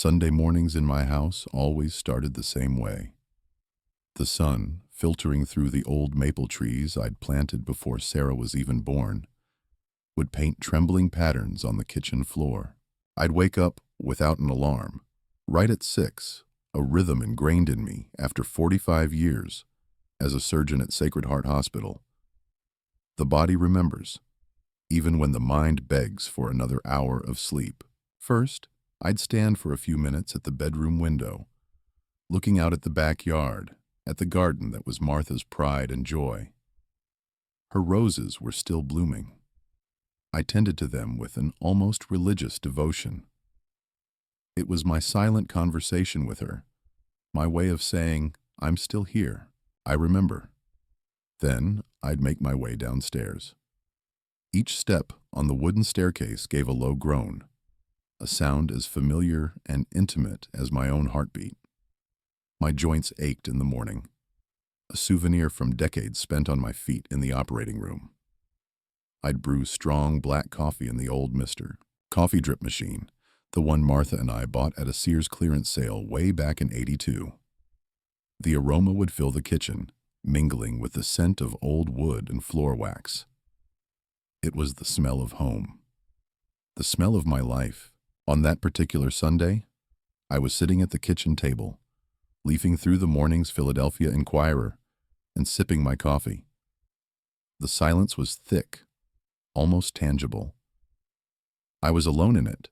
Sunday mornings in my house always started the same way. The sun, filtering through the old maple trees I'd planted before Sarah was even born, would paint trembling patterns on the kitchen floor. I'd wake up without an alarm, right at 6, a rhythm ingrained in me after 45 years as a surgeon at Sacred Heart Hospital. The body remembers, even when the mind begs for another hour of sleep. First, I'd stand for a few minutes at the bedroom window, looking out at the backyard, at the garden that was Martha's pride and joy. Her roses were still blooming. I tended to them with an almost religious devotion. It was my silent conversation with her, my way of saying, "I'm still here. I remember." Then I'd make my way downstairs. Each step on the wooden staircase gave a low groan, a sound as familiar and intimate as my own heartbeat. My joints ached in the morning, a souvenir from decades spent on my feet in the operating room. I'd brew strong black coffee in the old Mr. Coffee drip machine, the one Martha and I bought at a Sears clearance sale way back in '82. The aroma would fill the kitchen, mingling with the scent of old wood and floor wax. It was the smell of home, the smell of my life. On that particular Sunday, I was sitting at the kitchen table, leafing through the morning's Philadelphia Inquirer and sipping my coffee. The silence was thick, almost tangible. I was alone in it,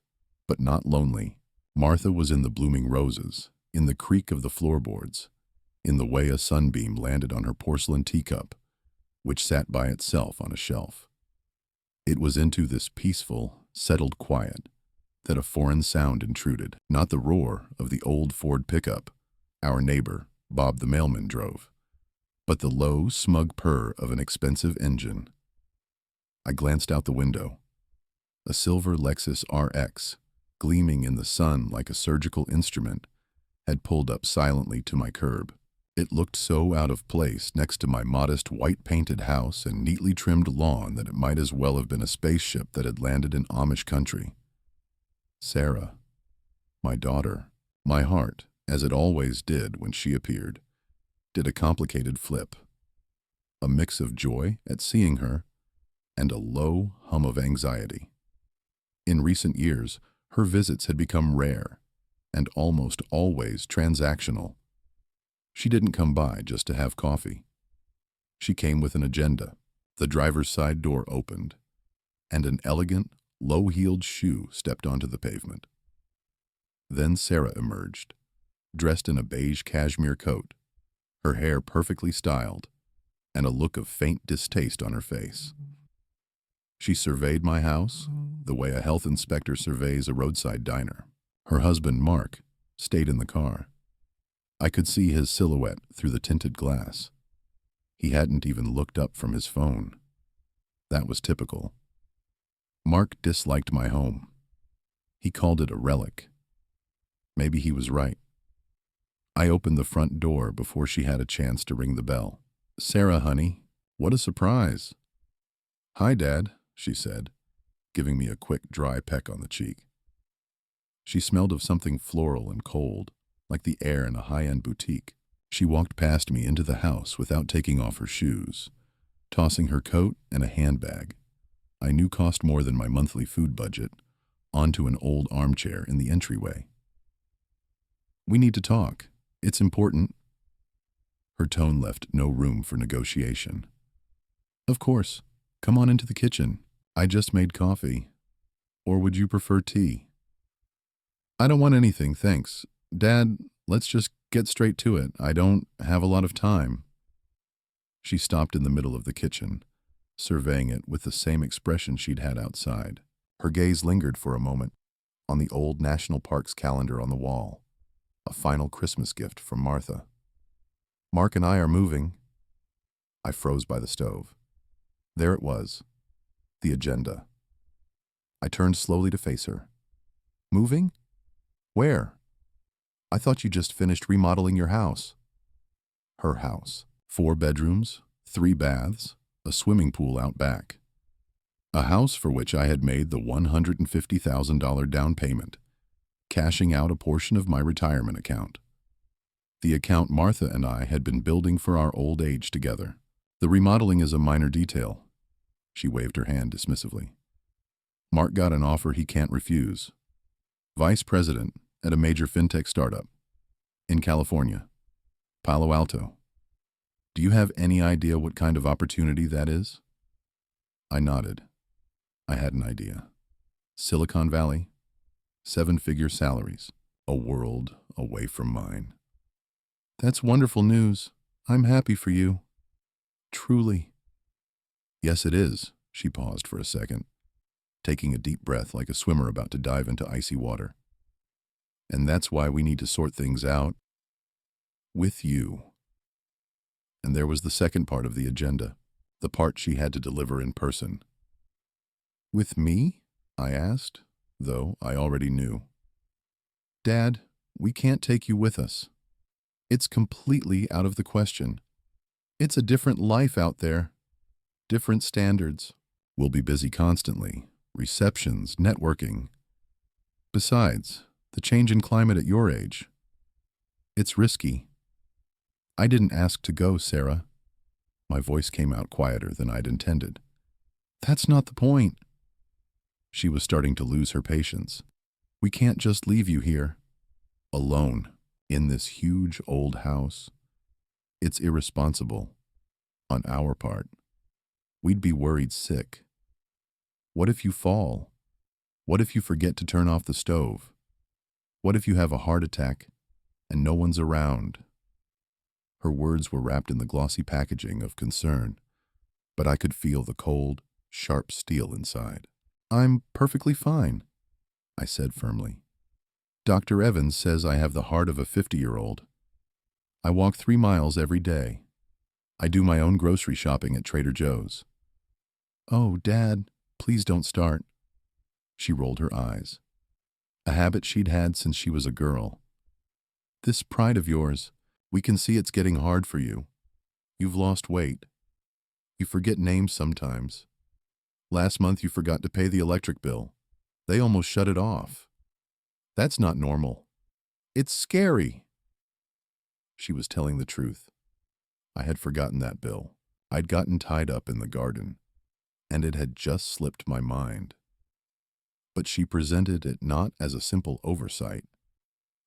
but not lonely. Martha was in the blooming roses, in the creak of the floorboards, in the way a sunbeam landed on her porcelain teacup, which sat by itself on a shelf. It was into this peaceful, settled quiet that a foreign sound intruded, not the roar of the old Ford pickup our neighbor, Bob the mailman, drove, but the low, smug purr of an expensive engine. I glanced out the window. A silver Lexus RX, gleaming in the sun like a surgical instrument, had pulled up silently to my curb. It looked so out of place next to my modest white-painted house and neatly trimmed lawn that it might as well have been a spaceship that had landed in Amish country. Sarah, my daughter, my heart, as it always did when she appeared, did a complicated flip. A mix of joy at seeing her and a low hum of anxiety. In recent years, her visits had become rare and almost always transactional. She didn't come by just to have coffee. She came with an agenda. The driver's side door opened, and an elegant, low-heeled shoe stepped onto the pavement. Then Sarah emerged, dressed in a beige cashmere coat, her hair perfectly styled, and a look of faint distaste on her face. She surveyed my house the way a health inspector surveys a roadside diner. Her husband, Mark, stayed in the car. I could see his silhouette through the tinted glass. He hadn't even looked up from his phone. That was typical. Mark disliked my home. He called it a relic. Maybe he was right. I opened the front door before she had a chance to ring the bell. "Sarah, honey, what a surprise." "Hi, Dad," she said, giving me a quick, dry peck on the cheek. She smelled of something floral and cold, like the air in a high-end boutique. She walked past me into the house without taking off her shoes, tossing her coat and a handbag I knew cost more than my monthly food budget onto an old armchair in the entryway. "We need to talk. It's important." Her tone left no room for negotiation. "Of course. Come on into the kitchen. I just made coffee. Or would you prefer tea?" "I don't want anything, thanks. Dad, let's just get straight to it. I don't have a lot of time." She stopped in the middle of the kitchen, surveying it with the same expression she'd had outside. Her gaze lingered for a moment on the old National Parks calendar on the wall, a final Christmas gift from Martha. "Mark and I are moving." I froze by the stove. There it was, the agenda. I turned slowly to face her. "Moving? Where? I thought you just finished remodeling your house." Her house. 4 bedrooms, 3 baths, a swimming pool out back. A house for which I had made the $150,000 down payment cashing out a portion of my retirement account. The account Martha and I had been building for our old age together. The remodeling is a minor detail. She waved her hand dismissively. Mark got an offer he can't refuse. Vice president at a major fintech startup in California, Palo Alto. Do you have any idea what kind of opportunity that is? I nodded. I had an idea. Silicon Valley, 7-figure salaries, a world away from mine. That's wonderful news. I'm happy for you. Truly. Yes, it is. She paused for a second, taking a deep breath like a swimmer about to dive into icy water. And that's why we need to sort things out with you. And there was the second part of the agenda, the part she had to deliver in person. With me? I asked, though I already knew. Dad, we can't take you with us. It's completely out of the question. It's a different life out there. Different standards. We'll be busy constantly. Receptions, networking. Besides, the change in climate at your age. It's risky. I didn't ask to go, Sarah. My voice came out quieter than I'd intended. That's not the point. She was starting to lose her patience. We can't just leave you here. Alone, in this huge old house. It's irresponsible. On our part. We'd be worried sick. What if you fall? What if you forget to turn off the stove? What if you have a heart attack and no one's around? Her words were wrapped in the glossy packaging of concern, but I could feel the cold, sharp steel inside. I'm perfectly fine, I said firmly. Dr. Evans says I have the heart of a 50-year-old. I walk 3 miles every day. I do my own grocery shopping at Trader Joe's. Oh, Dad, please don't start. She rolled her eyes. A habit she'd had since she was a girl. This pride of yours, we can see it's getting hard for you. You've lost weight. You forget names sometimes. Last month you forgot to pay the electric bill. They almost shut it off. That's not normal. It's scary. She was telling the truth. I had forgotten that bill. I'd gotten tied up in the garden, and it had just slipped my mind. But she presented it not as a simple oversight,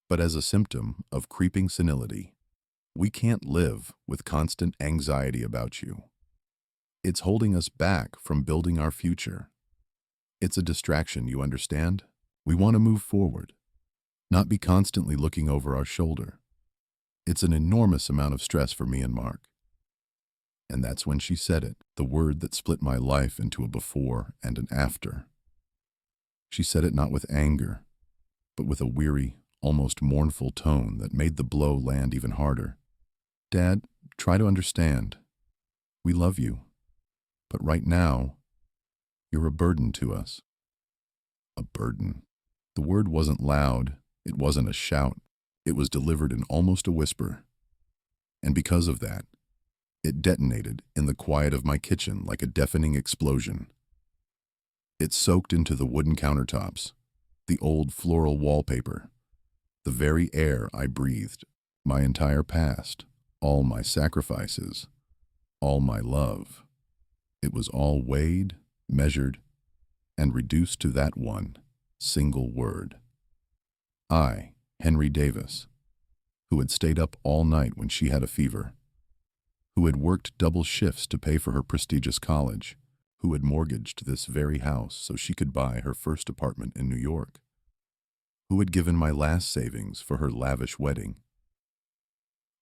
but as a symptom of creeping senility. We can't live with constant anxiety about you. It's holding us back from building our future. It's a distraction, you understand? We want to move forward, not be constantly looking over our shoulder. It's an enormous amount of stress for me and Mark. And that's when she said it, the word that split my life into a before and an after. She said it not with anger, but with a weary, almost mournful tone that made the blow land even harder. Dad, try to understand. We love you. But right now, you're a burden to us. A burden. The word wasn't loud. It wasn't a shout. It was delivered in almost a whisper. And because of that, it detonated in the quiet of my kitchen like a deafening explosion. It soaked into the wooden countertops, the old floral wallpaper, the very air I breathed, my entire past, all my sacrifices, all my love. It was all weighed, measured, and reduced to that one single word. I, Henry Davis, who had stayed up all night when she had a fever, who had worked double shifts to pay for her prestigious college, who had mortgaged this very house so she could buy her first apartment in New York, who had given my last savings for her lavish wedding.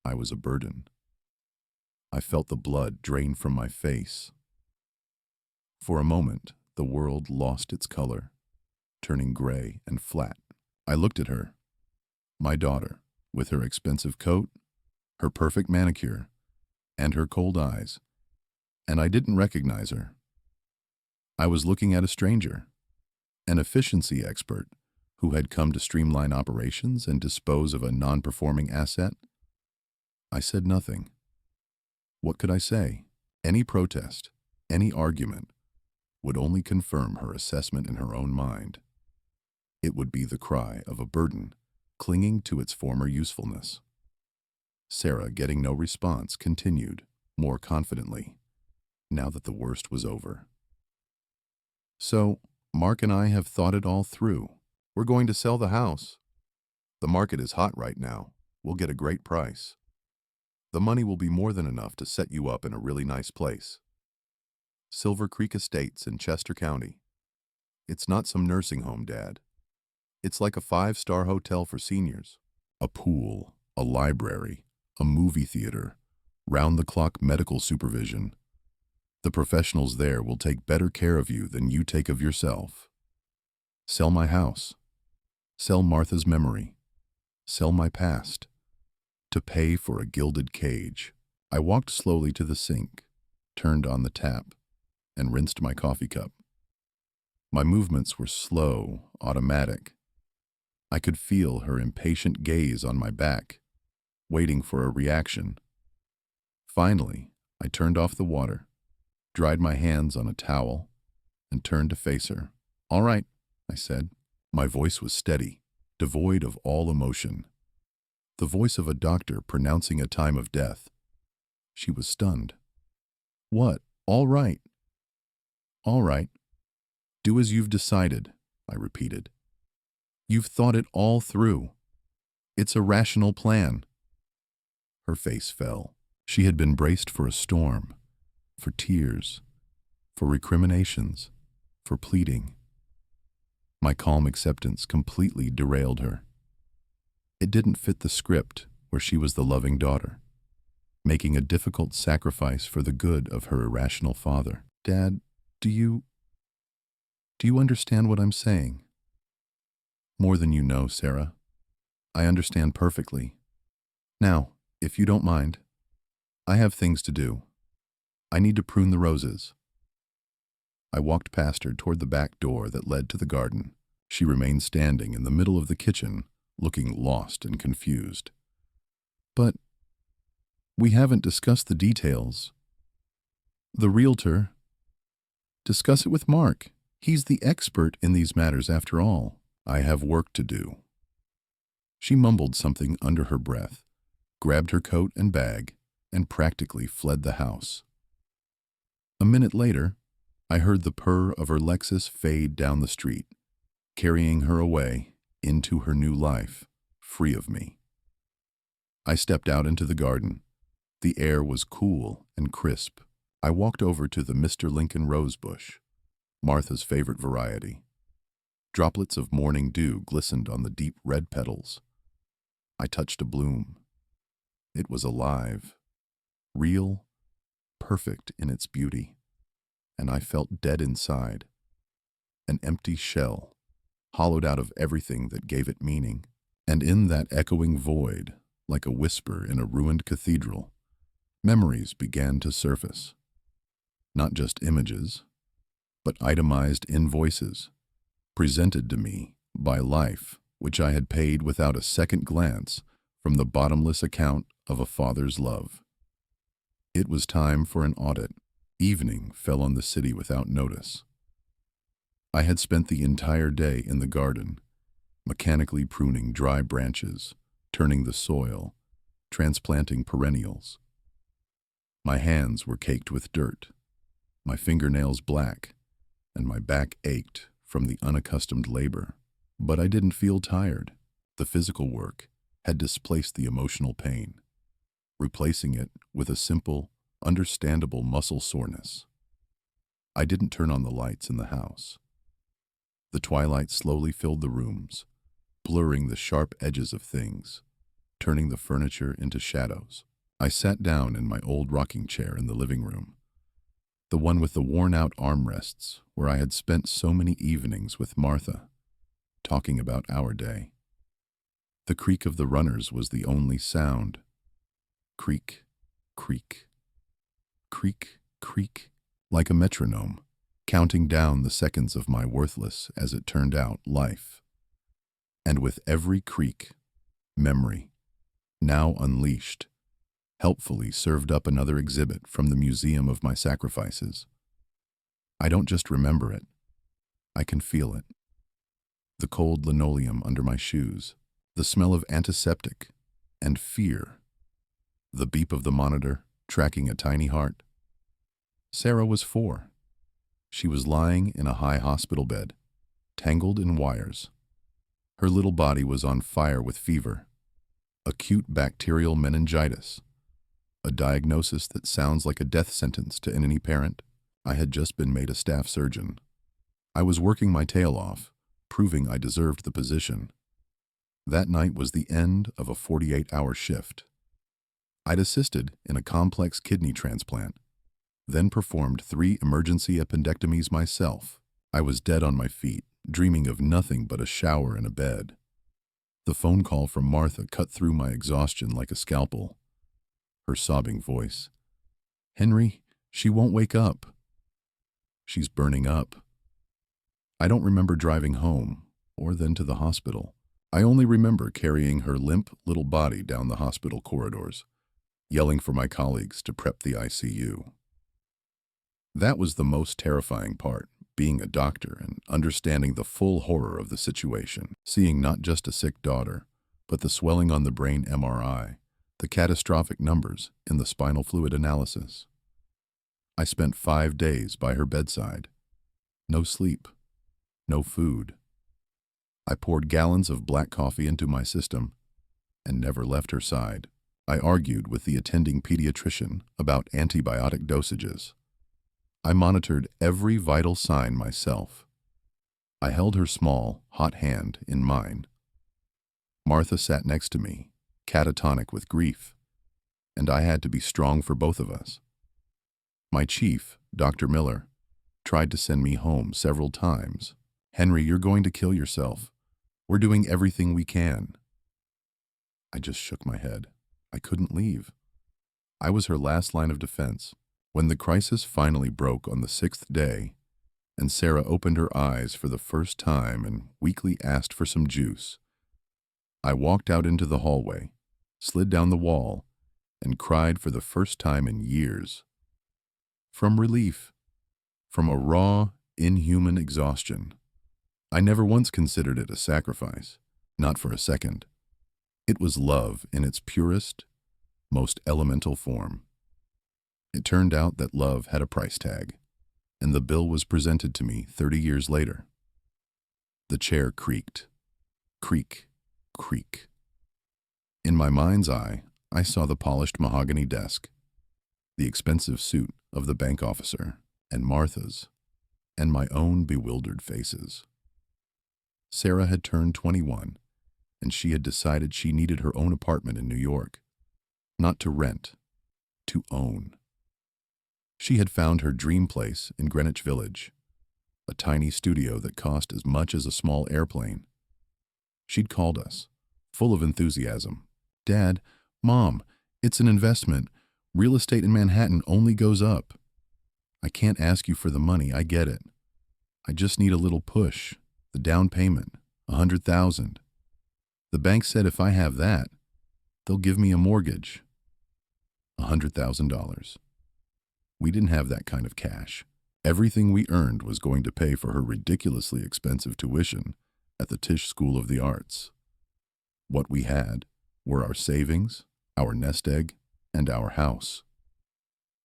I was a burden. I felt the blood drain from my face. For a moment, the world lost its color, turning gray and flat. I looked at her, my daughter, with her expensive coat, her perfect manicure, and her cold eyes, and I didn't recognize her. I was looking at a stranger, an efficiency expert who had come to streamline operations and dispose of a non-performing asset. I said nothing. What could I say? Any protest, any argument, would only confirm her assessment in her own mind. It would be the cry of a burden, clinging to its former usefulness. Sarah, getting no response, continued, more confidently, now that the worst was over. So, Mark and I have thought it all through. We're going to sell the house. The market is hot right now. We'll get a great price. The money will be more than enough to set you up in a really nice place. Silver Creek Estates in Chester County. It's not some nursing home, Dad. It's like a 5-star hotel for seniors. A pool, a library, a movie theater, round-the-clock medical supervision. The professionals there will take better care of you than you take of yourself. Sell my house. Sell Martha's memory. Sell my past. To pay for a gilded cage. I walked slowly to the sink, turned on the tap, and rinsed my coffee cup. My movements were slow, automatic. I could feel her impatient gaze on my back, waiting for a reaction. Finally, I turned off the water, dried my hands on a towel, and turned to face her. "All right," I said. My voice was steady, devoid of all emotion. The voice of a doctor pronouncing a time of death. She was stunned. "What? All right." "All right. Do as you've decided," I repeated. "You've thought it all through. It's a rational plan." Her face fell. She had been braced for a storm, for tears, for recriminations, for pleading. My calm acceptance completely derailed her. It didn't fit the script where she was the loving daughter, making a difficult sacrifice for the good of her irrational father. "Dad, do you understand what I'm saying?" "More than you know, Sarah. I understand perfectly. Now, if you don't mind, I have things to do. I need to prune the roses." I walked past her toward the back door that led to the garden. She remained standing in the middle of the kitchen, looking lost and confused. "But we haven't discussed the details. The realtor. Discuss it with Mark. He's the expert in these matters after all." "I have work to do." She mumbled something under her breath, grabbed her coat and bag, and practically fled the house. A minute later, I heard the purr of her Lexus fade down the street, carrying her away into her new life, free of me. I stepped out into the garden. The air was cool and crisp. I walked over to the Mr. Lincoln rose bush, Martha's favorite variety. Droplets of morning dew glistened on the deep red petals. I touched a bloom. It was alive, real, perfect in its beauty, and I felt dead inside, an empty shell, hollowed out of everything that gave it meaning. And in that echoing void, like a whisper in a ruined cathedral, memories began to surface. Not just images, but itemized invoices, presented to me by life, which I had paid without a second glance from the bottomless account of a father's love. It was time for an audit. Evening fell on the city without notice. I had spent the entire day in the garden, mechanically pruning dry branches, turning the soil, transplanting perennials. My hands were caked with dirt, my fingernails black, and my back ached from the unaccustomed labor. But I didn't feel tired. The physical work had displaced the emotional pain, replacing it with a simple, understandable muscle soreness. I didn't turn on the lights in the house. The twilight slowly filled the rooms, blurring the sharp edges of things, turning the furniture into shadows. I sat down in my old rocking chair in the living room, the one with the worn-out armrests where I had spent so many evenings with Martha, talking about our day. The creak of the runners was the only sound. Creak, creak, creak, creak, like a metronome, counting down the seconds of my worthless, as it turned out, life. And with every creak, memory, now unleashed, helpfully served up another exhibit from the museum of my sacrifices. I don't just remember it, I can feel it. the cold linoleum under my shoes, the smell of antiseptic, and fear. The beep of the monitor, tracking a tiny heart. Sarah was 4. She was lying in a high hospital bed, tangled in wires. Her little body was on fire with fever, acute bacterial meningitis, a diagnosis that sounds like a death sentence to any parent. I had just been made a staff surgeon. I was working my tail off, proving I deserved the position. That night was the end of a 48-hour shift. I'd assisted in a complex kidney transplant, then performed 3 emergency appendectomies myself. I was dead on my feet, dreaming of nothing but a shower and a bed. The phone call from Martha cut through my exhaustion like a scalpel. Her sobbing voice. "Henry, she won't wake up. She's burning up." I don't remember driving home, or then to the hospital. I only remember carrying her limp little body down the hospital corridors, yelling for my colleagues to prep the ICU. That was the most terrifying part, being a doctor and understanding the full horror of the situation, seeing not just a sick daughter, but the swelling on the brain MRI, the catastrophic numbers in the spinal fluid analysis. I spent 5 days by her bedside. No sleep, no food. I poured gallons of black coffee into my system and never left her side. I argued with the attending pediatrician about antibiotic dosages. I monitored every vital sign myself. I held her small, hot hand in mine. Martha sat next to me, catatonic with grief, and I had to be strong for both of us. My chief, Dr. Miller, tried to send me home several times. "Henry, you're going to kill yourself. We're doing everything we can." I just shook my head. I couldn't leave. I was her last line of defense. When the crisis finally broke on the 6th day, and Sarah opened her eyes for the first time and weakly asked for some juice, I walked out into the hallway, slid down the wall, and cried for the first time in years. From relief, from a raw, inhuman exhaustion. I never once considered it a sacrifice, not for a second. It was love in its purest, most elemental form. It turned out that love had a price tag, and the bill was presented to me 30 years later. The chair creaked. Creak, creak. In my mind's eye, I saw the polished mahogany desk, the expensive suit of the bank officer, and Martha's, and my own bewildered faces. Sarah had turned 21, and she had decided she needed her own apartment in New York, not to rent, to own. She had found her dream place in Greenwich Village, a tiny studio that cost as much as a small airplane. She'd called us, full of enthusiasm. "Dad, Mom, it's an investment. Real estate in Manhattan only goes up. I can't ask you for the money, I get it. I just need a little push, the down payment, $100,000. The bank said if I have that, they'll give me a mortgage. $100,000. We didn't have that kind of cash. Everything we earned was going to pay for her ridiculously expensive tuition at the Tisch School of the Arts. What we had were our savings, our nest egg, and our house.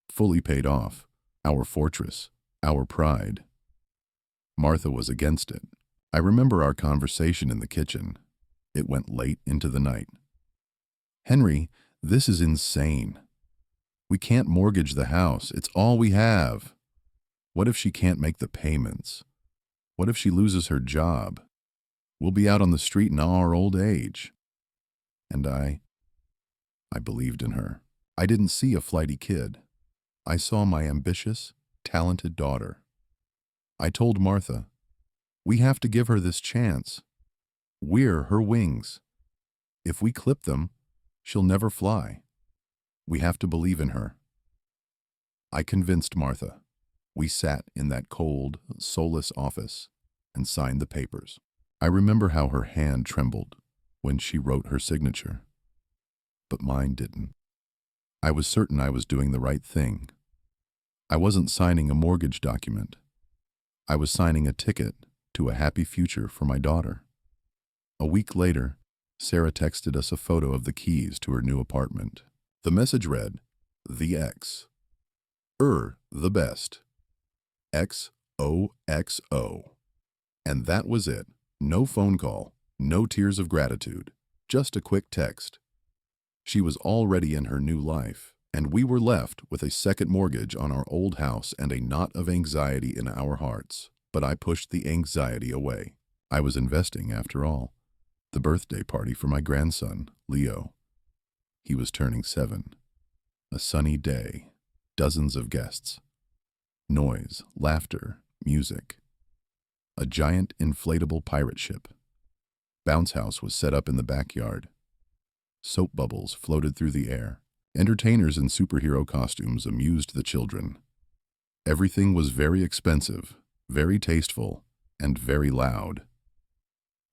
Fully paid off, our fortress, our pride. Martha was against it. I remember our conversation in the kitchen. It went late into the night. "Henry, this is insane. We can't mortgage the house. It's all we have. What if she can't make the payments? What if she loses her job? We'll be out on the street in our old age." And I believed in her. I didn't see a flighty kid. I saw my ambitious, talented daughter. I told Martha, "We have to give her this chance. We're her wings. If we clip them, she'll never fly. We have to believe in her." I convinced Martha. We sat in that cold, soulless office and signed the papers. I remember how her hand trembled when she wrote her signature. But mine didn't. I was certain I was doing the right thing. I wasn't signing a mortgage document. I was signing a ticket to a happy future for my daughter. A week later, Sarah texted us a photo of the keys to her new apartment. The message read, "The ex. The best. XOXO." And that was it. No phone call, no tears of gratitude, just a quick text. She was already in her new life, and we were left with a second mortgage on our old house and a knot of anxiety in our hearts. But I pushed the anxiety away. I was investing, after all. The birthday party for my grandson, Leo. He was turning 7. A sunny day, dozens of guests. Noise, laughter, music. A giant inflatable pirate ship. Bounce house was set up in the backyard. Soap bubbles floated through the air. Entertainers in superhero costumes amused the children. Everything was very expensive, very tasteful, and very loud.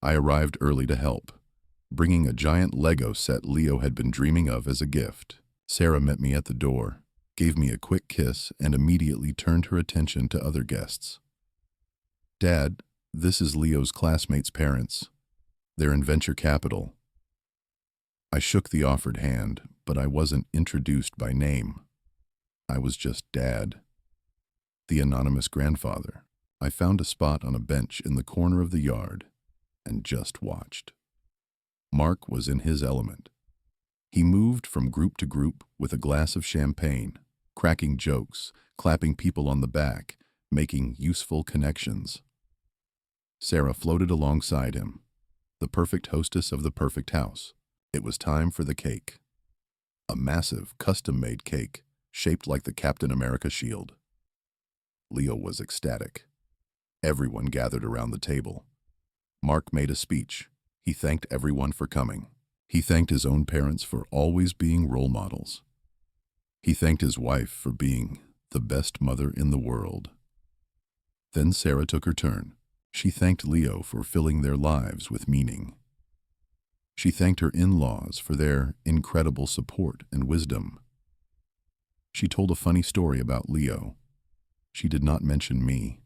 I arrived early to help, bringing a giant Lego set Leo had been dreaming of as a gift. Sarah met me at the door, gave me a quick kiss, and immediately turned her attention to other guests. "Dad, this is Leo's classmates' parents. They're in venture capital." I shook the offered hand, but I wasn't introduced by name. I was just Dad, the anonymous grandfather. I found a spot on a bench in the corner of the yard and just watched. Mark was in his element. He moved from group to group with a glass of champagne, cracking jokes, clapping people on the back, making useful connections. Sarah floated alongside him, the perfect hostess of the perfect house. It was time for the cake. A massive, custom-made cake, shaped like the Captain America shield. Leo was ecstatic. Everyone gathered around the table. Mark made a speech. He thanked everyone for coming. He thanked his own parents for always being role models. He thanked his wife for being the best mother in the world. Then Sarah took her turn. She thanked Leo for filling their lives with meaning. She thanked her in-laws for their incredible support and wisdom. She told a funny story about Leo. She did not mention me.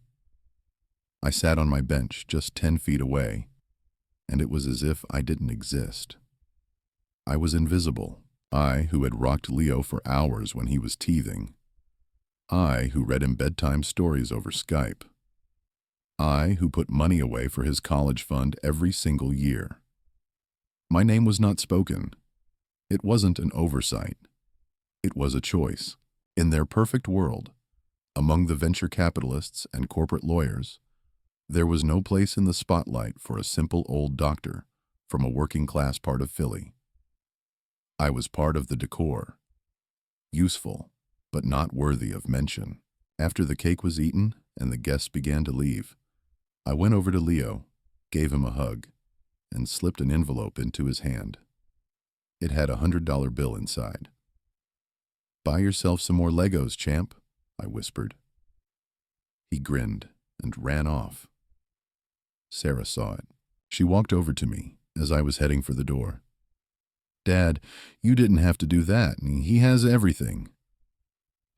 I sat on my bench just 10 feet away, and it was as if I didn't exist. I was invisible. I, who had rocked Leo for hours when he was teething. I, who read him bedtime stories over Skype. I, who put money away for his college fund every single year. My name was not spoken. It wasn't an oversight. It was a choice. In their perfect world, among the venture capitalists and corporate lawyers, there was no place in the spotlight for a simple old doctor from a working-class part of Philly. I was part of the decor. Useful, but not worthy of mention. After the cake was eaten and the guests began to leave, I went over to Leo, gave him a hug, and slipped an envelope into his hand. It had a $100 bill inside. "Buy yourself some more Legos, champ," I whispered. He grinned and ran off. Sarah saw it. She walked over to me as I was heading for the door. "Dad, you didn't have to do that. He has everything."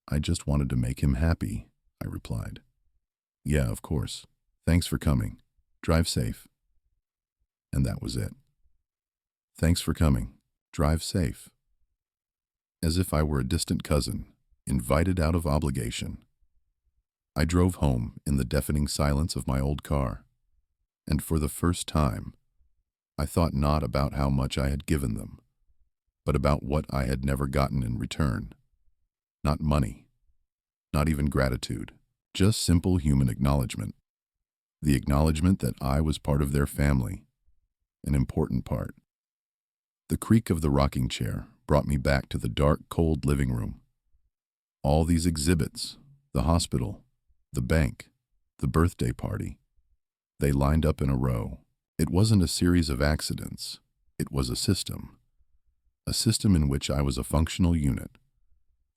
"I just wanted to make him happy," I replied. "Yeah, of course. Thanks for coming. Drive safe." And that was it. Thanks for coming. Drive safe. As if I were a distant cousin, invited out of obligation. I drove home in the deafening silence of my old car, and for the first time, I thought not about how much I had given them, but about what I had never gotten in return. Not money, not even gratitude, just simple human acknowledgement. The acknowledgement that I was part of their family, an important part. The creak of the rocking chair brought me back to the dark, cold living room. All these exhibits, the hospital, the bank, the birthday party, they lined up in a row. It wasn't a series of accidents. It was a system in which I was a functional unit,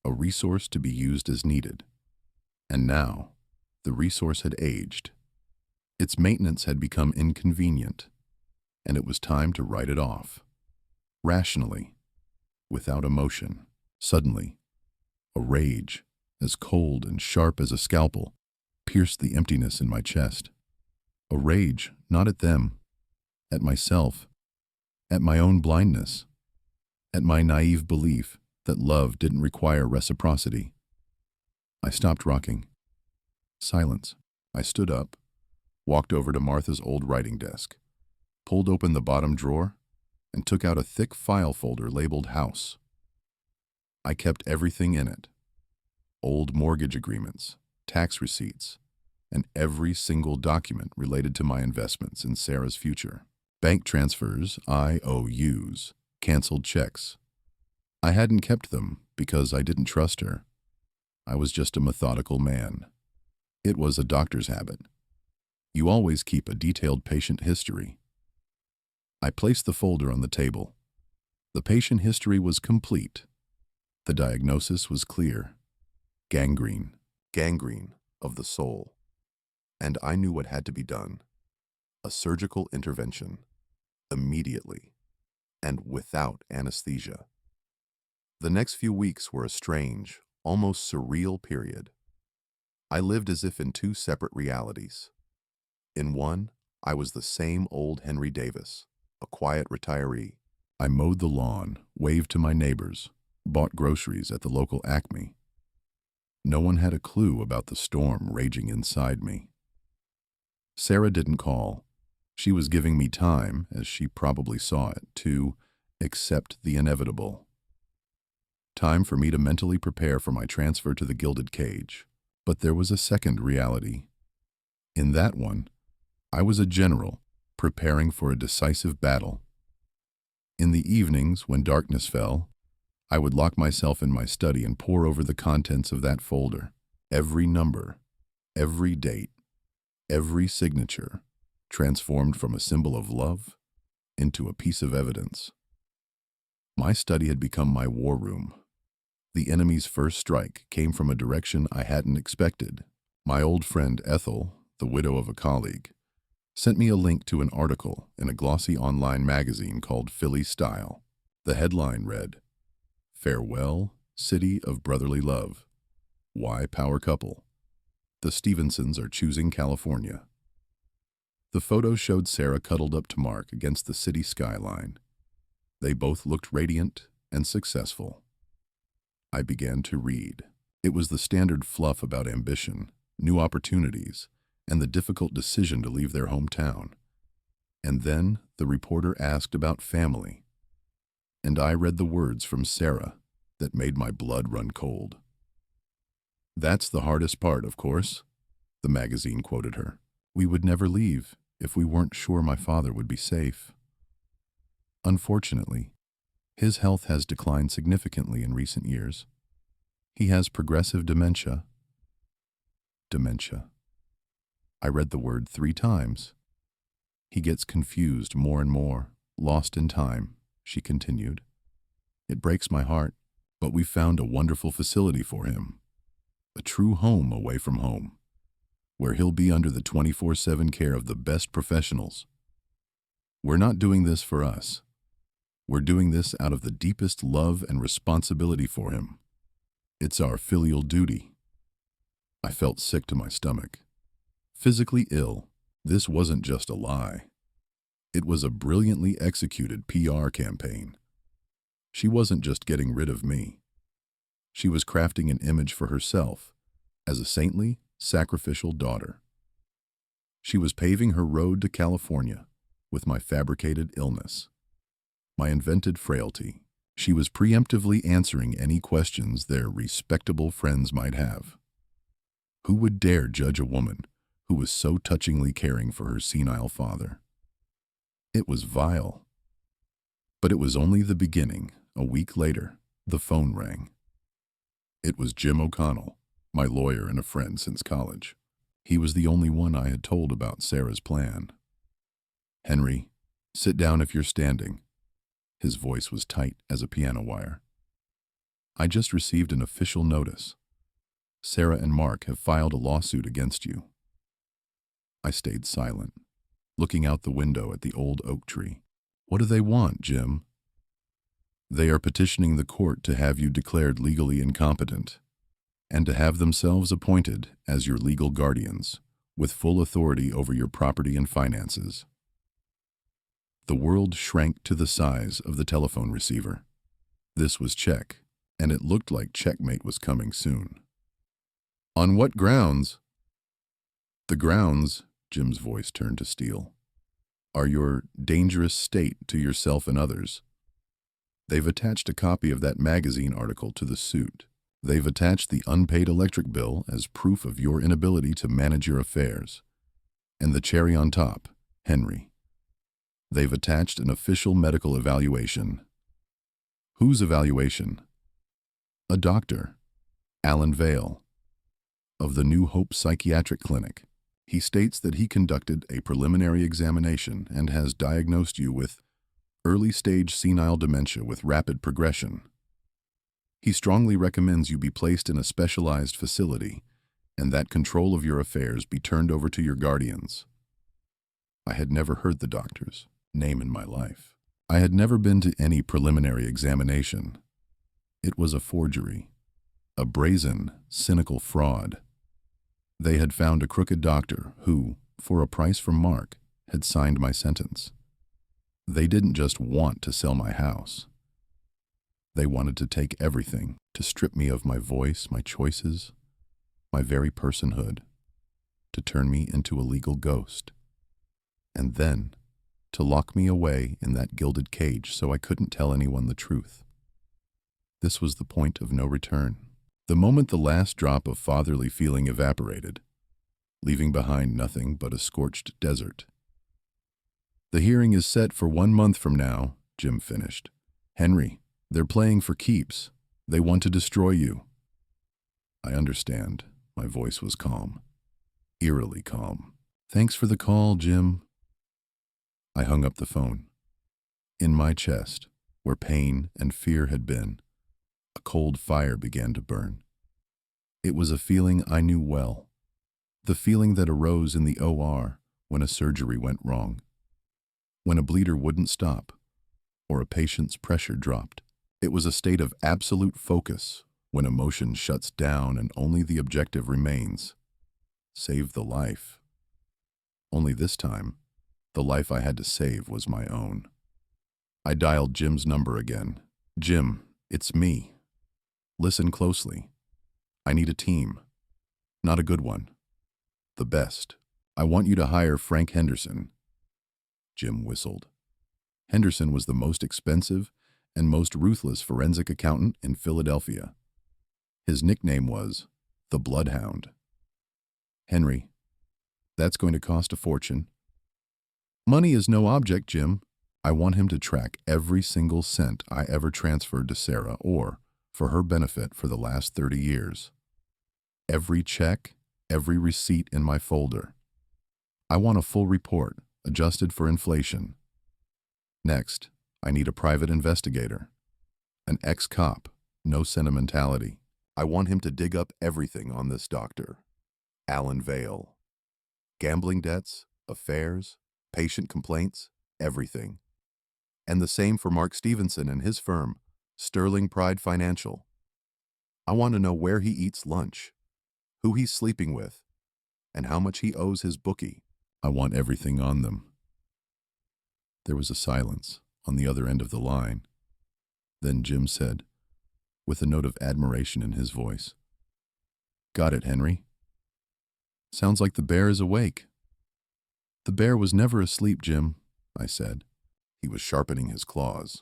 a resource to be used as needed. And now, the resource had aged. Its maintenance had become inconvenient, and it was time to write it off. Rationally, without emotion. Suddenly, a rage, as cold and sharp as a scalpel, pierced the emptiness in my chest. A rage not at them, at myself, at my own blindness, at my naive belief that love didn't require reciprocity. I stopped rocking. Silence. I stood up, walked over to Martha's old writing desk, pulled open the bottom drawer, and took out a thick file folder labeled House. I kept everything in it: old mortgage agreements, tax receipts, and every single document related to my investments in Sarah's future. Bank transfers, IOUs, canceled checks. I hadn't kept them because I didn't trust her. I was just a methodical man. It was a doctor's habit. You always keep a detailed patient history. I placed the folder on the table. The patient history was complete. The diagnosis was clear: gangrene of the soul. And I knew what had to be done: a surgical intervention, immediately, and without anesthesia. The next few weeks were a strange, almost surreal period. I lived as if in two separate realities. In one, I was the same old Henry Davis, a quiet retiree. I mowed the lawn, waved to my neighbors, bought groceries at the local Acme. No one had a clue about the storm raging inside me. Sarah didn't call. She was giving me time, as she probably saw it, to accept the inevitable. Time for me to mentally prepare for my transfer to the gilded cage. But there was a second reality. In that one, I was a general, preparing for a decisive battle. In the evenings, when darkness fell, I would lock myself in my study and pore over the contents of that folder. Every number, every date, every signature, transformed from a symbol of love into a piece of evidence. My study had become my war room. The enemy's first strike came from a direction I hadn't expected. My old friend Ethel, the widow of a colleague, sent me a link to an article in a glossy online magazine called Philly Style. The headline read, "Farewell, City of Brotherly Love. Why Power Couple? The Stevensons are choosing California." The photo showed Sarah cuddled up to Mark against the city skyline. They both looked radiant and successful. I began to read. It was the standard fluff about ambition, new opportunities, and the difficult decision to leave their hometown. And then the reporter asked about family. And I read the words from Sarah that made my blood run cold. "That's the hardest part, of course," the magazine quoted her. "We would never leave if we weren't sure my father would be safe. Unfortunately, his health has declined significantly in recent years. He has progressive dementia." Dementia. I read the word 3 times. "He gets confused more and more, lost in time," she continued. "It breaks my heart, but we found a wonderful facility for him. A true home away from home, where he'll be under the 24/7 care of the best professionals. We're not doing this for us. We're doing this out of the deepest love and responsibility for him. It's our filial duty." I felt sick to my stomach. Physically ill, this wasn't just a lie. It was a brilliantly executed PR campaign. She wasn't just getting rid of me. She was crafting an image for herself as a saintly, sacrificial daughter. She was paving her road to California with my fabricated illness, my invented frailty. She was preemptively answering any questions their respectable friends might have. Who would dare judge a woman who was so touchingly caring for her senile father? It was vile. But it was only the beginning. A week later, the phone rang. It was Jim O'Connell, my lawyer and a friend since college. He was the only one I had told about Sarah's plan. "Henry, sit down if you're standing." His voice was tight as a piano wire. "I just received an official notice. Sarah and Mark have filed a lawsuit against you." I stayed silent, looking out the window at the old oak tree. "What do they want, Jim?" "They are petitioning the court to have you declared legally incompetent and to have themselves appointed as your legal guardians with full authority over your property and finances." The world shrank to the size of the telephone receiver. This was check, and it looked like checkmate was coming soon. On what grounds? The grounds, Jim's voice turned to steel, are your dangerous state to yourself and others. They've attached a copy of that magazine article to the suit. They've attached the unpaid electric bill as proof of your inability to manage your affairs. And the cherry on top, Henry. They've attached an official medical evaluation. Whose evaluation? A doctor, Alan Vale, of the New Hope Psychiatric Clinic. He states that he conducted a preliminary examination and has diagnosed you with early-stage senile dementia with rapid progression. He strongly recommends you be placed in a specialized facility and that control of your affairs be turned over to your guardians. I had never heard the doctor's name in my life. I had never been to any preliminary examination. It was a forgery, a brazen, cynical fraud. They had found a crooked doctor who, for a price from Mark, had signed my sentence. They didn't just want to sell my house. They wanted to take everything, to strip me of my voice, my choices, my very personhood, to turn me into a legal ghost, and then to lock me away in that gilded cage so I couldn't tell anyone the truth. This was the point of no return. The moment the last drop of fatherly feeling evaporated, leaving behind nothing but a scorched desert. The hearing is set for 1 month from now, Jim finished. Henry, they're playing for keeps. They want to destroy you. I understand. My voice was calm, eerily calm. Thanks for the call, Jim. I hung up the phone. In my chest, where pain and fear had been, a cold fire began to burn. It was a feeling I knew well, the feeling that arose in the OR when a surgery went wrong, when a bleeder wouldn't stop, or a patient's pressure dropped. It was a state of absolute focus when emotion shuts down and only the objective remains. Save the life. Only this time, the life I had to save was my own. I dialed Jim's number again. Jim, it's me. Listen closely. I need a team. Not a good one. The best. I want you to hire Frank Henderson. Jim whistled. Henderson was the most expensive and most ruthless forensic accountant in Philadelphia. His nickname was the Bloodhound. Henry, that's going to cost a fortune. Money is no object, Jim. I want him to track every single cent I ever transferred to Sarah or, for her benefit, for the last 30 years. Every check, every receipt in my folder. I want a full report, adjusted for inflation. Next, I need a private investigator. An ex-cop, no sentimentality. I want him to dig up everything on this doctor. Alan Vale. Gambling debts, affairs, patient complaints, everything. And the same for Mark Stevenson and his firm, Sterling Pride Financial. I want to know where he eats lunch, who he's sleeping with, and how much he owes his bookie. I want everything on them. There was a silence on the other end of the line. Then Jim said, with a note of admiration in his voice, "Got it, Henry. Sounds like the bear is awake." "The bear was never asleep, Jim," I said. He was sharpening his claws.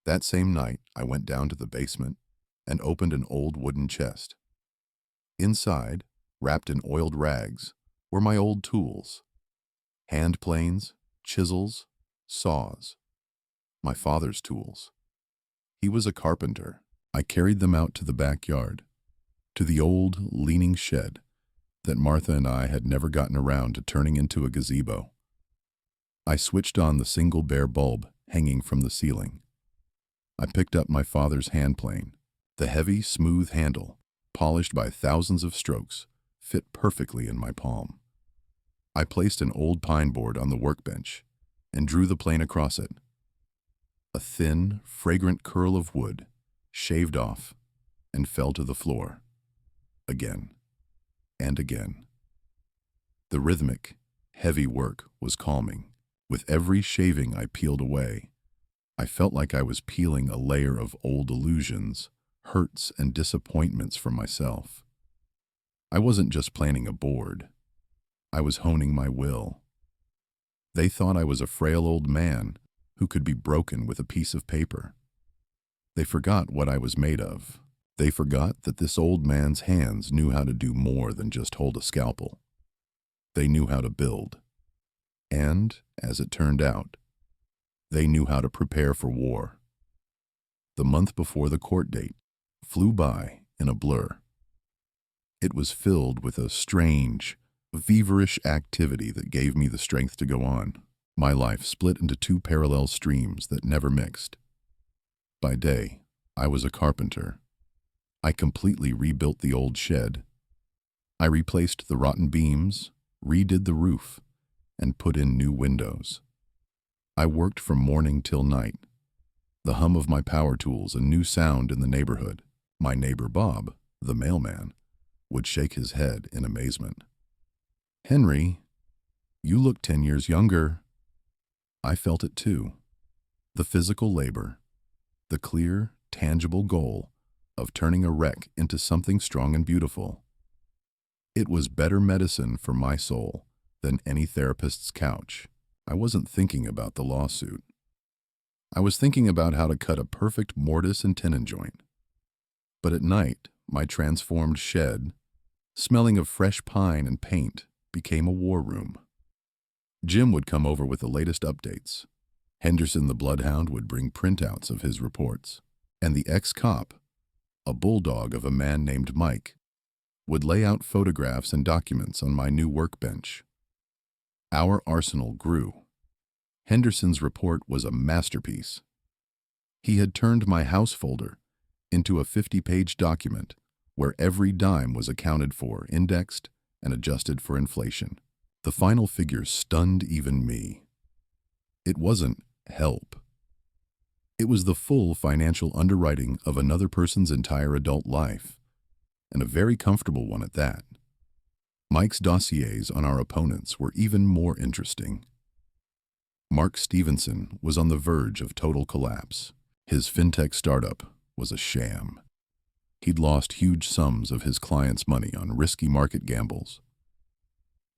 That same night, I went down to the basement and opened an old wooden chest. Inside, wrapped in oiled rags, were my old tools. Hand planes, chisels, saws. My father's tools. He was a carpenter. I carried them out to the backyard, to the old, leaning shed that Martha and I had never gotten around to turning into a gazebo. I switched on the single bare bulb hanging from the ceiling. I picked up my father's hand plane. The heavy, smooth handle, polished by thousands of strokes, fit perfectly in my palm. I placed an old pine board on the workbench and drew the plane across it. A thin, fragrant curl of wood shaved off and fell to the floor. Again and again. The rhythmic, heavy work was calming. With every shaving I peeled away, I felt like I was peeling a layer of old illusions, hurts, and disappointments from myself. I wasn't just planning a board. I was honing my will. They thought I was a frail old man who could be broken with a piece of paper. They forgot what I was made of. They forgot that this old man's hands knew how to do more than just hold a scalpel. They knew how to build. And, as it turned out, they knew how to prepare for war. The month before the court date flew by in a blur. It was filled with a strange, feverish activity that gave me the strength to go on. My life split into two parallel streams that never mixed. By day, I was a carpenter. I completely rebuilt the old shed. I replaced the rotten beams, redid the roof, and put in new windows. I worked from morning till night. The hum of my power tools, a new sound in the neighborhood. My neighbor Bob, the mailman, would shake his head in amazement. "Henry, you look 10 years younger." I felt it too. The physical labor, the clear, tangible goal of turning a wreck into something strong and beautiful. It was better medicine for my soul than any therapist's couch. I wasn't thinking about the lawsuit. I was thinking about how to cut a perfect mortise and tenon joint. But at night, my transformed shed, smelling of fresh pine and paint, became a war room. Jim would come over with the latest updates. Henderson the bloodhound would bring printouts of his reports. And the ex-cop, a bulldog of a man named Mike, would lay out photographs and documents on my new workbench. Our arsenal grew. Henderson's report was a masterpiece. He had turned my house folder into a 50-page document where every dime was accounted for, indexed, and adjusted for inflation. The final figure stunned even me. It wasn't help. It was the full financial underwriting of another person's entire adult life, and a very comfortable one at that. Mike's dossiers on our opponents were even more interesting. Mark Stevenson was on the verge of total collapse. His fintech startup was a sham. He'd lost huge sums of his clients' money on risky market gambles.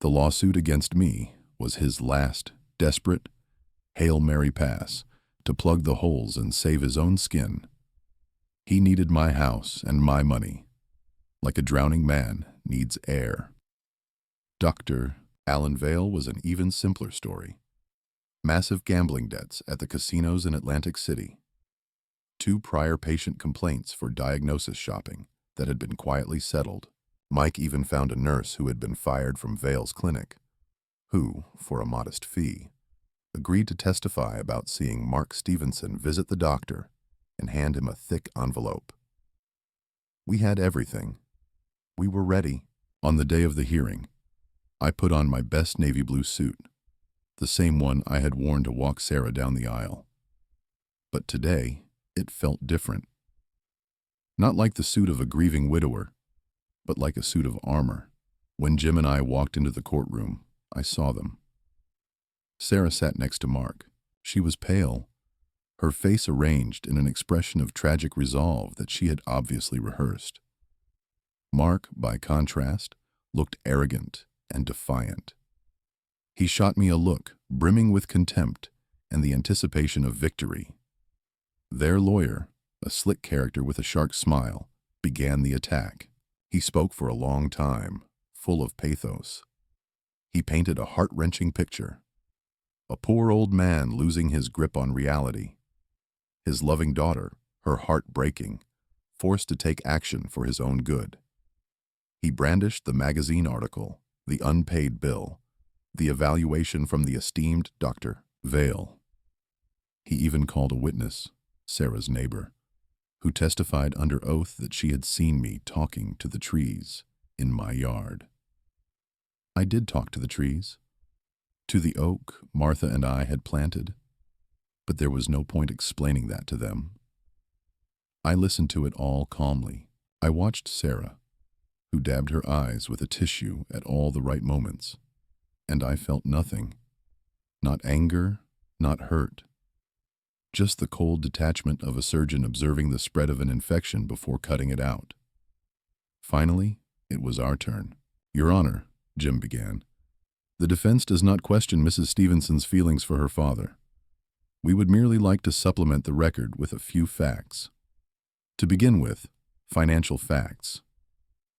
The lawsuit against me was his last, desperate, Hail Mary pass to plug the holes and save his own skin. He needed my house and my money, like a drowning man needs air. Dr. Alan Vale was an even simpler story. Massive gambling debts at the casinos in Atlantic City. 2 prior patient complaints for diagnosis shopping that had been quietly settled. Mike even found a nurse who had been fired from Vale's clinic, who, for a modest fee, agreed to testify about seeing Mark Stevenson visit the doctor and hand him a thick envelope. We had everything. We were ready. On the day of the hearing, I put on my best navy blue suit, the same one I had worn to walk Sarah down the aisle. But today, it felt different. Not like the suit of a grieving widower, but like a suit of armor. When Jim and I walked into the courtroom, I saw them. Sarah sat next to Mark. She was pale, her face arranged in an expression of tragic resolve that she had obviously rehearsed. Mark, by contrast, looked arrogant and defiant. He shot me a look brimming with contempt and the anticipation of victory. Their lawyer, a slick character with a sharp smile, began the attack. He spoke for a long time, full of pathos. He painted a heart-wrenching picture. A poor old man losing his grip on reality. His loving daughter, her heart breaking, forced to take action for his own good. He brandished the magazine article, the unpaid bill, the evaluation from the esteemed Dr. Vale. He even called a witness, Sarah's neighbor, who testified under oath that she had seen me talking to the trees in my yard. I did talk to the trees, to the oak Martha and I had planted, but there was no point explaining that to them. I listened to it all calmly. I watched Sarah, who dabbed her eyes with a tissue at all the right moments, and I felt nothing. Not anger, not hurt. Just the cold detachment of a surgeon observing the spread of an infection before cutting it out. Finally, it was our turn. "Your Honor," Jim began, "the defense does not question Mrs. Stevenson's feelings for her father. We would merely like to supplement the record with a few facts. To begin with, financial facts.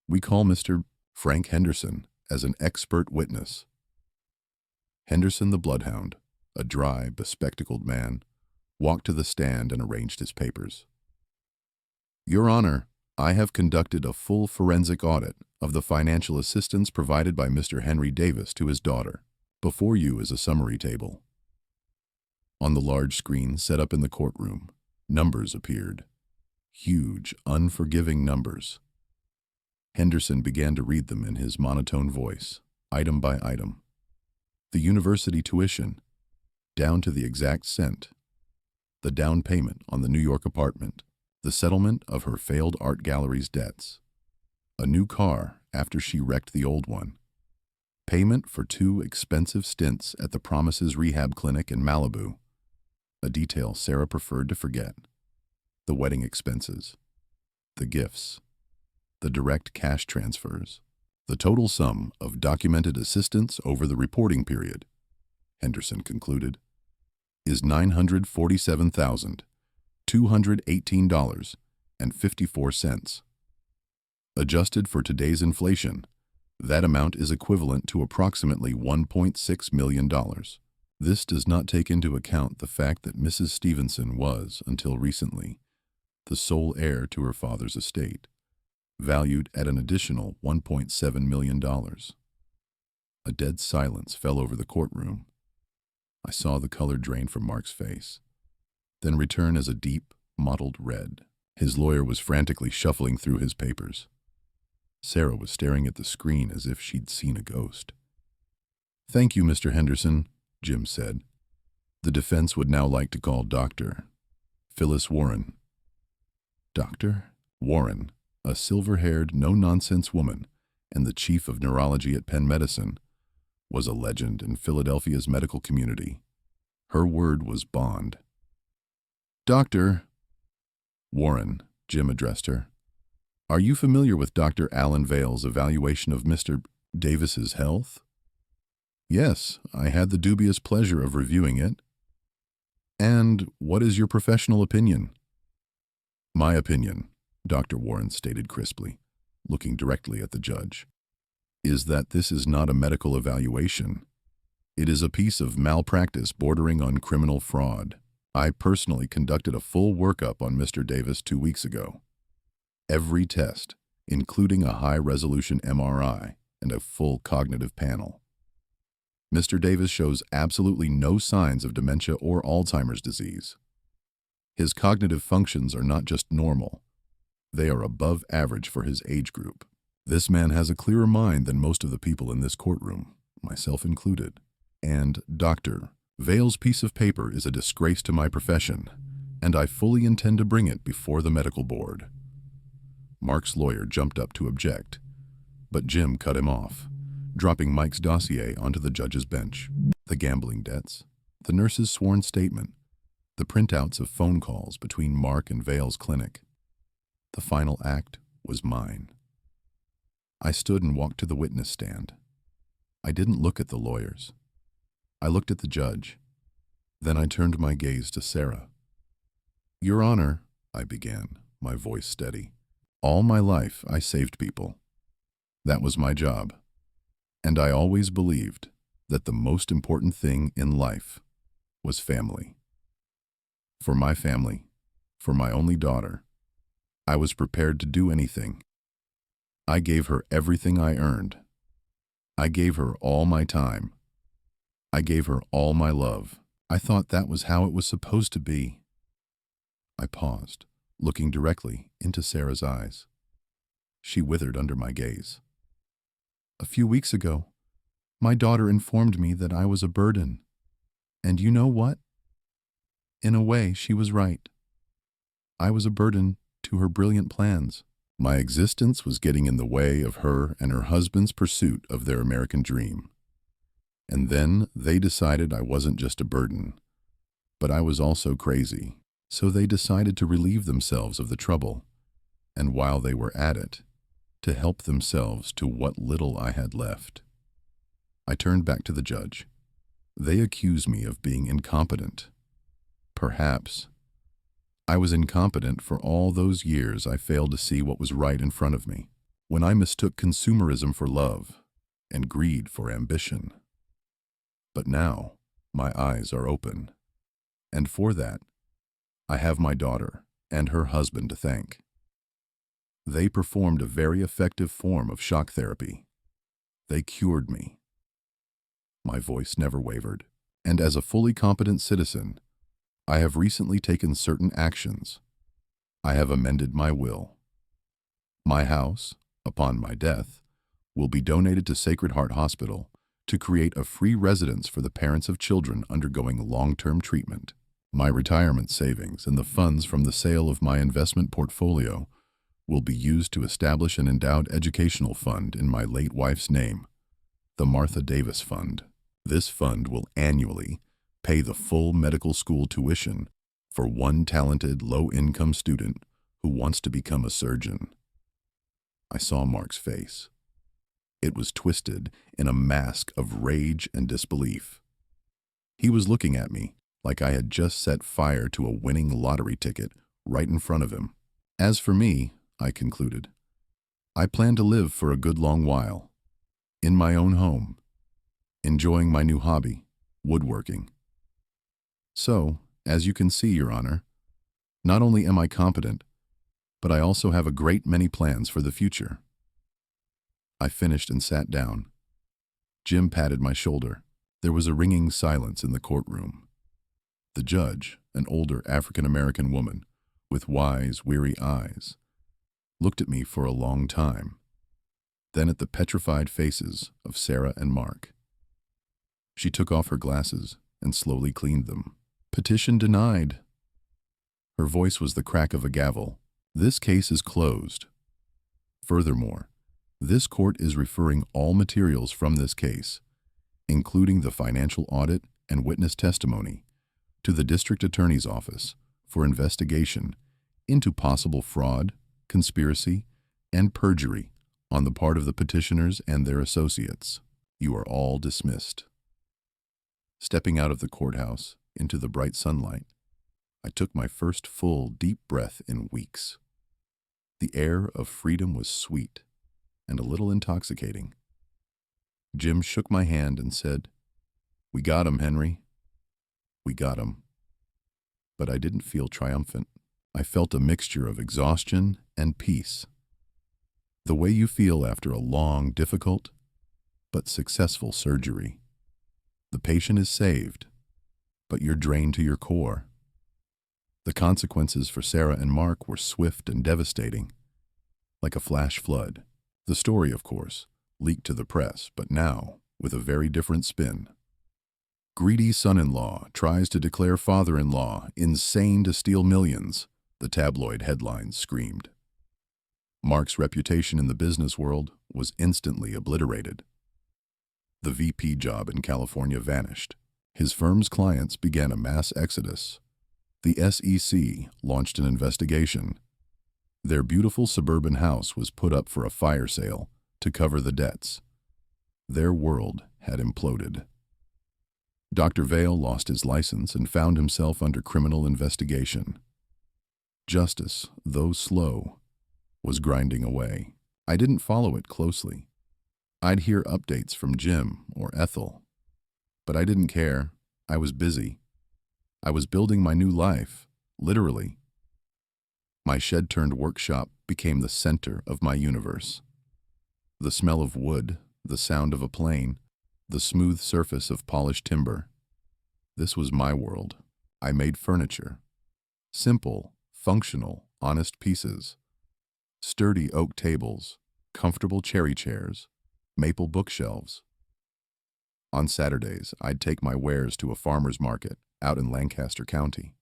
We call Mr. Frank Henderson as an expert witness." Henderson the bloodhound, a dry, bespectacled man, walked to the stand and arranged his papers. "Your Honor, I have conducted a full forensic audit of the financial assistance provided by Mr. Henry Davis to his daughter. Before you is a summary table." On the large screen set up in the courtroom, numbers appeared. Huge, unforgiving numbers. Henderson began to read them in his monotone voice, item by item. The university tuition, down to the exact cent. The down payment on the New York apartment. The settlement of her failed art gallery's debts. A new car after she wrecked the old one. Payment for 2 expensive stints at the Promises Rehab Clinic in Malibu. A detail Sarah preferred to forget. The wedding expenses. The gifts. The direct cash transfers. The total sum of documented assistance over the reporting period, Henderson concluded, is $947,218.54. Adjusted for today's inflation, that amount is equivalent to approximately $1.6 million. This does not take into account the fact that Mrs. Stevenson was, until recently, the sole heir to her father's estate, valued at an additional $1.7 million. A dead silence fell over the courtroom. I saw the color drain from Mark's face, then return as a deep, mottled red. His lawyer was frantically shuffling through his papers. Sarah was staring at the screen as if she'd seen a ghost. "Thank you, Mr. Henderson," Jim said. "The defense would now like to call Dr. Phyllis Warren." Dr. Warren, a silver-haired, no-nonsense woman and the chief of neurology at Penn Medicine, was a legend in Philadelphia's medical community. Her word was bond. "Dr. Warren," Jim addressed her, "are you familiar with Dr. Alan Vale's evaluation of Mr. Davis's health?" "Yes, I had the dubious pleasure of reviewing it." "And what is your professional opinion?" "My opinion," Dr. Warren stated crisply, looking directly at the judge, "is that this is not a medical evaluation. It is a piece of malpractice bordering on criminal fraud. I personally conducted a full workup on Mr. Davis 2 weeks ago. Every test, including a high-resolution MRI and a full cognitive panel. Mr. Davis shows absolutely no signs of dementia or Alzheimer's disease. His cognitive functions are not just normal, they are above average for his age group. This man has a clearer mind than most of the people in this courtroom, myself included. And Dr. Vale's piece of paper is a disgrace to my profession, and I fully intend to bring it before the medical board." Mark's lawyer jumped up to object, but Jim cut him off, dropping Mike's dossier onto the judge's bench. The gambling debts, the nurse's sworn statement, the printouts of phone calls between Mark and Vale's clinic. The final act was mine. I stood and walked to the witness stand. I didn't look at the lawyers. I looked at the judge. Then I turned my gaze to Sarah. "Your Honor," I began, my voice steady, "all my life I saved people. That was my job. And I always believed that the most important thing in life was family. For my family, for my only daughter, I was prepared to do anything. I gave her everything I earned. I gave her all my time. I gave her all my love. I thought that was how it was supposed to be." I paused, looking directly into Sarah's eyes. She withered under my gaze. "A few weeks ago, my daughter informed me that I was a burden. And you know what? In a way, she was right. I was a burden to her brilliant plans. My existence was getting in the way of her and her husband's pursuit of their American dream. And then they decided I wasn't just a burden, but I was also crazy. So they decided to relieve themselves of the trouble, and while they were at it, to help themselves to what little I had left. I turned back to the judge. They accused me of being incompetent. Perhaps I was incompetent for all those years I failed to see what was right in front of me, when I mistook consumerism for love and greed for ambition. But now, my eyes are open, and for that, I have my daughter and her husband to thank. They performed a very effective form of shock therapy. They cured me. My voice never wavered, and as a fully competent citizen, I have recently taken certain actions. I have amended my will. My house, upon my death, will be donated to Sacred Heart Hospital to create a free residence for the parents of children undergoing long-term treatment. My retirement savings and the funds from the sale of my investment portfolio will be used to establish an endowed educational fund in my late wife's name, the Martha Davis Fund. This fund will annually pay the full medical school tuition for one talented, low-income student who wants to become a surgeon. I saw Mark's face. It was twisted in a mask of rage and disbelief. He was looking at me like I had just set fire to a winning lottery ticket right in front of him. As for me, I concluded, I plan to live for a good long while, in my own home, enjoying my new hobby, woodworking. So, as you can see, Your Honor, not only am I competent, but I also have a great many plans for the future. I finished and sat down. Jim patted my shoulder. There was a ringing silence in the courtroom. The judge, an older African-American woman with wise, weary eyes, looked at me for a long time, then at the petrified faces of Sarah and Mark. She took off her glasses and slowly cleaned them. Petition denied. Her voice was the crack of a gavel. This case is closed. Furthermore, this court is referring all materials from this case, including the financial audit and witness testimony, to the district attorney's office for investigation into possible fraud, conspiracy, and perjury on the part of the petitioners and their associates. You are all dismissed. Stepping out of the courthouse into the bright sunlight, I took my first full, deep breath in weeks. The air of freedom was sweet and a little intoxicating. Jim shook my hand and said, "We got him, Henry. We got him." But I didn't feel triumphant. I felt a mixture of exhaustion and peace. The way you feel after a long, difficult, but successful surgery. The patient is saved, but you're drained to your core. The consequences for Sarah and Mark were swift and devastating, like a flash flood. The story, of course, leaked to the press, but now with a very different spin. Greedy son-in-law tries to declare father-in-law insane to steal millions, the tabloid headlines screamed. Mark's reputation in the business world was instantly obliterated. The VP job in California vanished. His firm's clients began a mass exodus. The SEC launched an investigation. Their beautiful suburban house was put up for a fire sale to cover the debts. Their world had imploded. Dr. Vale lost his license and found himself under criminal investigation. Justice, though slow, was grinding away. I didn't follow it closely. I'd hear updates from Jim or Ethel, but I didn't care. I was busy. I was building my new life, literally. My shed-turned workshop became the center of my universe. The smell of wood, the sound of a plane, the smooth surface of polished timber. This was my world. I made furniture. Simple, functional, honest pieces. Sturdy oak tables, comfortable cherry chairs, maple bookshelves. On Saturdays, I'd take my wares to a farmer's market out in Lancaster County.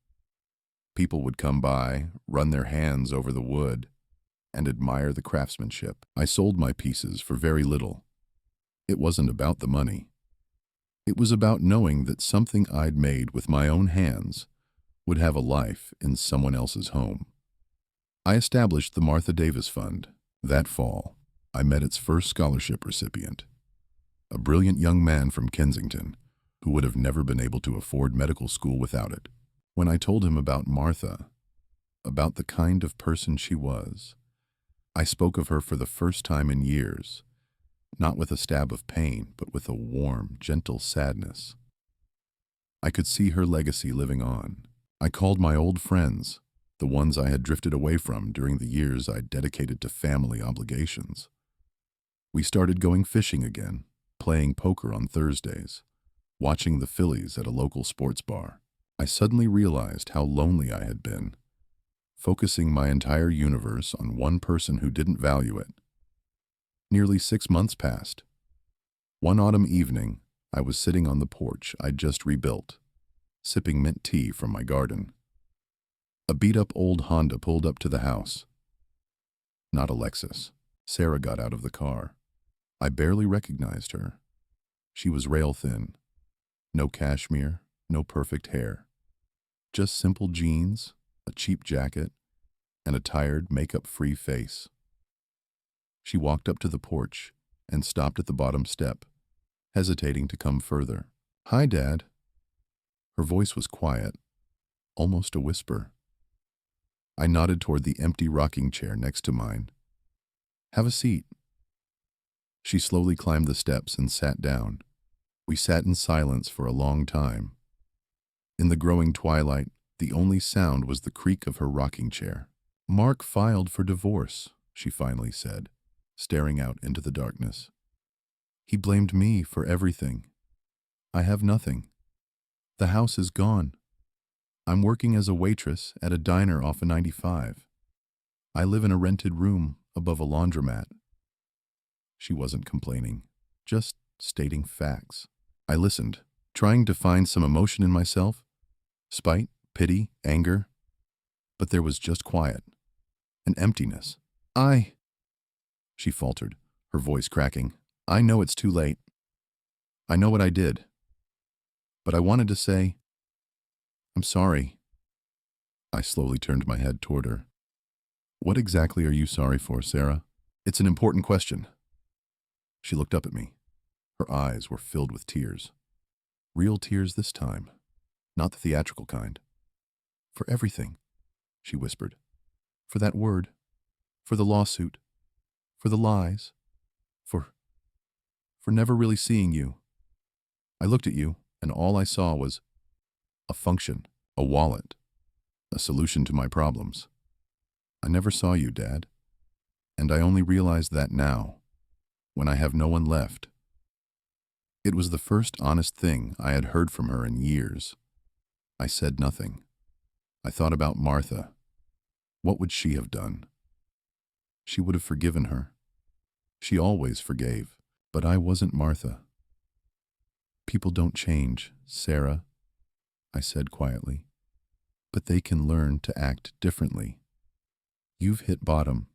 People would come by, run their hands over the wood, and admire the craftsmanship. I sold my pieces for very little. It wasn't about the money. It was about knowing that something I'd made with my own hands would have a life in someone else's home. I established the Martha Davis Fund. That fall, I met its first scholarship recipient, a brilliant young man from Kensington who would have never been able to afford medical school without it. When I told him about Martha, about the kind of person she was, I spoke of her for the first time in years, not with a stab of pain, but with a warm, gentle sadness. I could see her legacy living on. I called my old friends, the ones I had drifted away from during the years I'd dedicated to family obligations. We started going fishing again, playing poker on Thursdays, watching the Phillies at a local sports bar. I suddenly realized how lonely I had been, focusing my entire universe on one person who didn't value it. Nearly 6 months passed. One autumn evening, I was sitting on the porch I'd just rebuilt, sipping mint tea from my garden. A beat-up old Honda pulled up to the house. Not a Lexus. Sarah got out of the car. I barely recognized her. She was rail-thin. No cashmere, no perfect hair. Just simple jeans, a cheap jacket, and a tired, makeup-free face. She walked up to the porch and stopped at the bottom step, hesitating to come further. "Hi, Dad." Her voice was quiet, almost a whisper. I nodded toward the empty rocking chair next to mine. "Have a seat." She slowly climbed the steps and sat down. We sat in silence for a long time. In the growing twilight, the only sound was the creak of her rocking chair. "Mark filed for divorce," she finally said, staring out into the darkness. "He blamed me for everything. I have nothing. The house is gone. I'm working as a waitress at a diner off a 95. I live in a rented room above a laundromat." She wasn't complaining, just stating facts. I listened, trying to find some emotion in myself. Spite, pity, anger. But there was just quiet. An emptiness. She faltered, her voice cracking. "I know it's too late. I know what I did. But I wanted to say, I'm sorry." I slowly turned my head toward her. "What exactly are you sorry for, Sarah? It's an important question." She looked up at me. Her eyes were filled with tears. Real tears this time, not the theatrical kind. "For everything," she whispered. "For that word, for the lawsuit, for the lies, for never really seeing you. I looked at you, and all I saw was a function, a wallet, a solution to my problems. I never saw you, Dad, and I only realized that now, when I have no one left." It was the first honest thing I had heard from her in years. I said nothing. I thought about Martha. What would she have done? She would have forgiven her. She always forgave, but I wasn't Martha. "People don't change, Sarah," I said quietly, "but they can learn to act differently. You've hit bottom.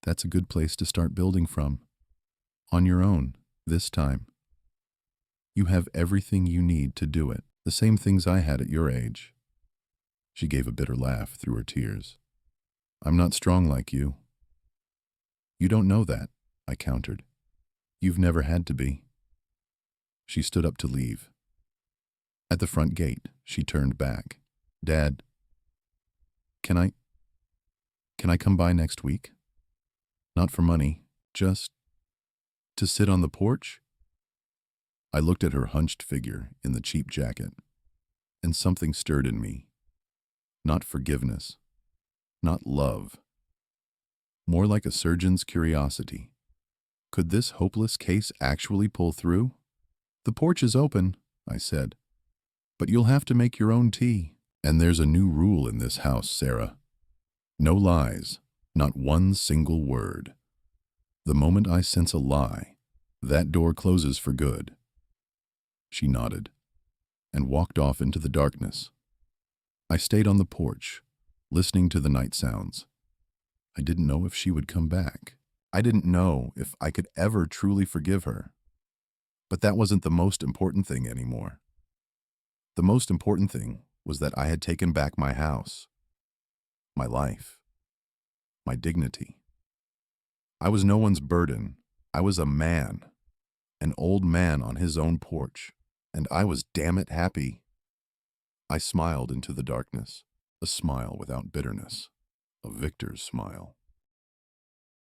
That's a good place to start building from. On your own, this time. You have everything you need to do it, the same things I had at your age." She gave a bitter laugh through her tears. "I'm not strong like you." "You don't know that," I countered. "You've never had to be." She stood up to leave. At the front gate, she turned back. "Dad, can I come by next week? Not for money, just to sit on the porch?" I looked at her hunched figure in the cheap jacket, and something stirred in me. Not forgiveness, not love. More like a surgeon's curiosity. Could this hopeless case actually pull through? "The porch is open," I said, "but you'll have to make your own tea. And there's a new rule in this house, Sarah. No lies, not one single word. The moment I sense a lie, that door closes for good." She nodded and walked off into the darkness. I stayed on the porch, listening to the night sounds. I didn't know if she would come back. I didn't know if I could ever truly forgive her. But that wasn't the most important thing anymore. The most important thing was that I had taken back my house, my life, my dignity. I was no one's burden. I was a man, an old man on his own porch, and I was damn it happy. I smiled into the darkness, a smile without bitterness, a victor's smile.